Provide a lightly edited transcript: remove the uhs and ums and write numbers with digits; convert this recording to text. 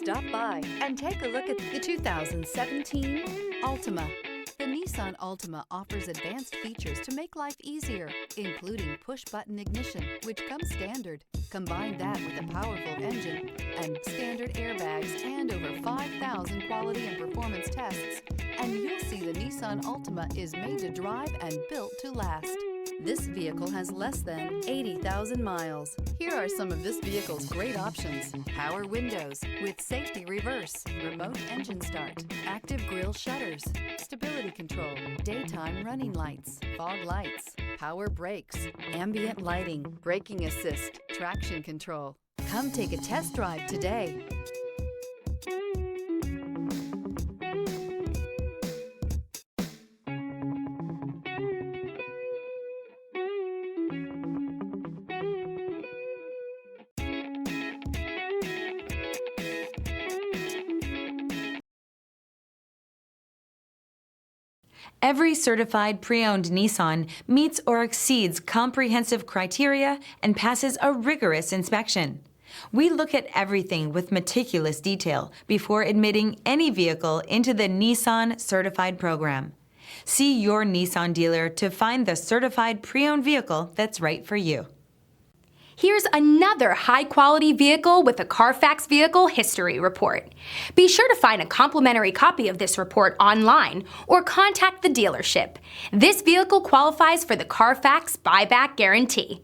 Stop by and take a look at the 2017 Altima. The Nissan Altima offers advanced features to make life easier, including push-button ignition, which comes standard. Combine that with a powerful engine and standard airbags and over 5,000 quality and performance tests, and you'll see the Nissan Altima is made to drive and built to last. This vehicle has less than 80,000 miles. Here are some of this vehicle's great options: power windows with safety reverse, remote engine start, active grille shutters, stability control, daytime running lights, fog lights, power brakes, ambient lighting, braking assist, traction control. Come take a test drive today. Every certified pre-owned Nissan meets or exceeds comprehensive criteria and passes a rigorous inspection. We look at everything with meticulous detail before admitting any vehicle into the Nissan Certified program. See your Nissan dealer to find the certified pre-owned vehicle that's right for you. Here's another high-quality vehicle with a Carfax Vehicle History Report. Be sure to find a complimentary copy of this report online or contact the dealership. This vehicle qualifies for the Carfax Buyback Guarantee.